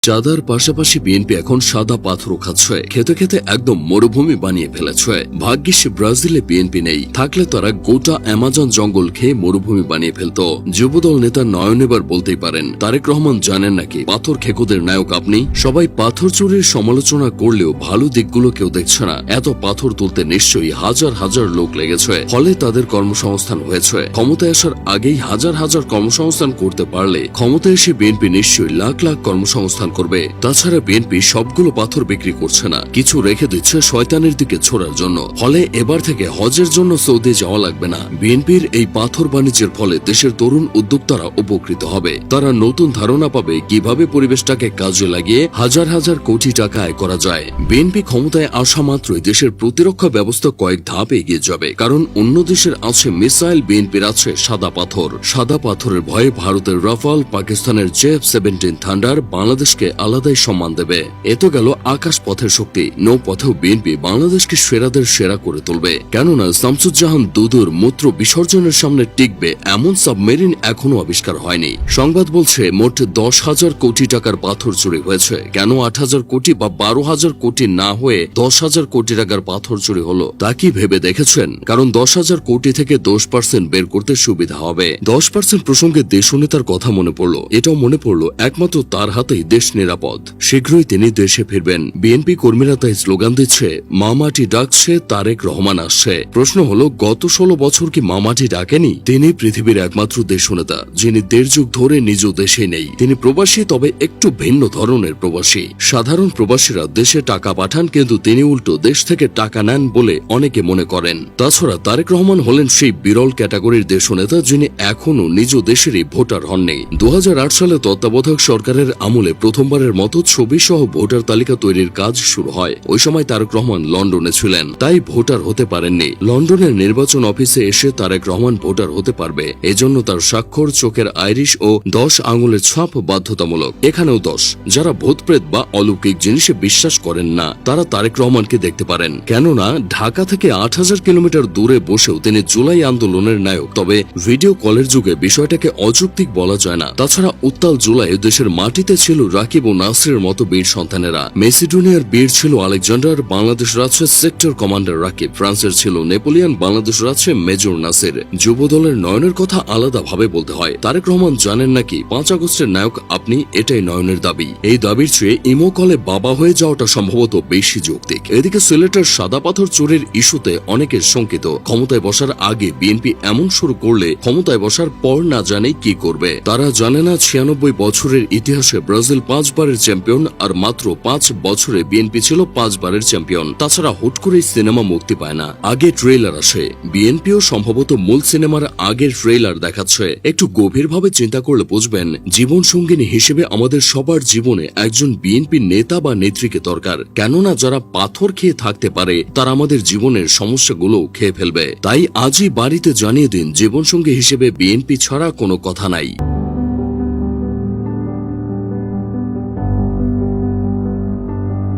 চাঁদার পাশাপাশি বিএনপি এখন সাদা পাথরও খাচ্ছে, খেতে খেতে একদম মরুভূমি বানিয়ে ফেলেছে। ভাগ্যিস ব্রাজিলে বিএনপি নেই, থাকলে তারা গোটা অ্যামাজন জঙ্গল খেয়ে মরুভূমি বানিয়ে ফেলত। যুবদল নেতা নয়ন এবার বলতেই পারেন, তারেক রহমান জানেন নাকি পাথর খেকোদের নায়ক আপনি? সবাই পাথর চুরির সমালোচনা করলেও ভালো দিকগুলো কেউ দেখছে না। এত পাথর তুলতে নিশ্চয়ই হাজার হাজার লোক লেগেছে, ফলে তাদের কর্মসংস্থান হয়েছে। ক্ষমতায় আসার আগেই হাজার হাজার কর্মসংস্থান করতে পারলে ক্ষমতায় এসে বিএনপি নিশ্চয়ই লাখ লাখ কর্মসংস্থান করবে। তাছাড়া বিএনপি সবগুলো পাথর বিক্রি করছে না, কিছু রেখে দিচ্ছে শয়তানের দিকে ছোড়ার জন্য। ফলে এবার থেকে হজের জন্য সৌদি যাওয়া লাগবে না। বিএনপির এই পাথর বাণিজ্যের ফলে দেশের তরুণ উদ্যোক্তারা উপকৃত হবে। তারা নতুন ধারণা পাবে কিভাবে পরিবেশটাকে কাজে লাগিয়ে হাজার হাজার কোটি টাকা আয় করা যায়। বিএনপি ক্ষমতায় আসা মাত্রই দেশের প্রতিরক্ষা ব্যবস্থা কয়েক ধাপ এগিয়ে যাবে, কারণ অন্য দেশের আছে মিসাইল, বিএনপির আছে সাদা পাথর। সাদা পাথরের ভয়ে ভারতের রাফাল, পাকিস্তানের F-17 থান্ডার বাংলাদেশকে আলাদাই সম্মান দেবে। এ তো গেল আকাশ পথের শক্তি। নৌপথেও বিএনপি বাংলাদেশকে সেরাদের সেরা করে তুলবে, কেননা শামসুজ্জাহান দুদুর মূত্র বিসর্জনের সামনে টিকবে এমন সাবমেরিন এখনো আবিষ্কার হয়নি। সংবাদ বলছে মোট 10,000 কোটি টাকার পাথর চুরি হয়েছে। কেন 8,000 কোটি বা 12,000 কোটি না হয়ে 10,000 কোটি টাকার পাথর চুরি হলো তা কি ভেবে দেখেছেন? কারণ 10,000 কোটি থেকে 10% বের করতে সুবিধা হবে। 10% প্রসঙ্গে দেশনেতার কথা মনে পড়লো। এটাও মনে পড়লো একমাত্র তার হাতেই দেশ নিরাপদ। শীঘ্রই তিনি দেশে ফিরবেন। বিএনপি কর্মীরা তাই স্লোগান দিচ্ছে, মামাটি ডাকছে, তারেক রহমান আসছে। প্রশ্ন হলো, গত 16 বছর কি মামাটি ডাকেনি? তিনি পৃথিবীর একমাত্র দেশনেতা যিনি 1.5 যুগ ধরে নিজ দেশে নেই। তিনি প্রবাসী, তবে একটু ভিন্ন ধরনের প্রবাসী। সাধারণ প্রবাসীরা দেশে টাকা পাঠান, কিন্তু তিনি উল্টো দেশ থেকে টাকা নেন বলে অনেকে মনে করেন। তাছাড়া তারেক রহমান হলেন সেই বিরল ক্যাটাগরির দেশনেতা যিনি এখনো নিজ দেশেরই ভোটার হননি। 2008 সালে তত্ত্বাবধায়ক সরকারের আমলে প্রথমবারের মতো ছবি সহ ভোটার তালিকা তৈরির কাজ শুরু হয়। ওই সময় তারেক রহমান লন্ডনে ছিলেন, তাই ভোটার হতে পারেননি। লন্ডনের নির্বাচন অফিসে এসে তারেক রহমান ভোটার হতে পারবে, এজন্য তার স্বাক্ষর, চোখের আইরিশ ও 10 আঙুলের ছাপ বাধ্যতামূলক। এখানেও 10। যারা ভূতপ্রেত বা অলৌকিক জিনিসে বিশ্বাস করেন না তারা তারেক রহমানকে দেখতে পারেন, কেননা ঢাকা থেকে 8,000 কিলোমিটার দূরে বসেও তিনি জুলাই আন্দোলনের নায়ক। তবে ভিডিও কলের যুগে বিষয়টাকে অযৌক্তিক বলা যায় না। তাছাড়া উত্তাল জুলাই দেশের মাটিতে ছিল রাকিব ও নাসিরের মতো বীর সন্তানেরা। মেসিডোনিয়ার বীর ছিল আলেকজান্ডার, বাংলাদেশের আছে সেক্টর কমান্ডার রাকিব। ফ্রান্সের ছিল নেপোলিয়ন, বাংলাদেশের আছে মেজর নাসির। যুবদলের নয়নের কথা আলাদাভাবে বলতে হয়। তারেক রহমান জানেন নাকি 5 আগস্টের নায়ক আপনি? এটাই নয়নের দাবি। এই দাবির চেয়ে ইমো কলে বাবা হয়ে যাওয়াটা সম্ভবত বেশি যৌক্তিক। এদিকে সিলেটের সাদা পাথর চোরের ইস্যুতে অনেকে শঙ্কিত। ক্ষমতায় বসার আগে বিএনপি এমন শুরু করলে ক্ষমতায় বসার পর না জানে কি করবে। তারা জানে না 96 বছরের ইতিহাসে ব্রাজিল 5 বারের চ্যাম্পিয়ন, আর মাত্র 5 বছরে বিএনপি ছিল 5 বারের চ্যাম্পিয়ন। তাছাড়া হুট করেই সিনেমা মুক্তি পায় না, আগে ট্রেলার আসে। বিএনপিও সম্ভবত মূল সিনেমার আগের ট্রেলার দেখাচ্ছে। একটু গভীরভাবে চিন্তা করলে বুঝবেন, জীবন সঙ্গিনী হিসেবে আমাদের সবার জীবনে একজন বিএনপি নেতা বা নেত্রীকে দরকার। কেননা যারা পাথর খেয়ে থাকতে পারে তারা আমাদের জীবনের সমস্যাগুলো খেয়ে ফেলবে। তাই আজই বাড়িতে জানিয়ে দিন, জীবনসঙ্গী হিসেবে বিএনপি ছাড়া কোনো কথা নাই।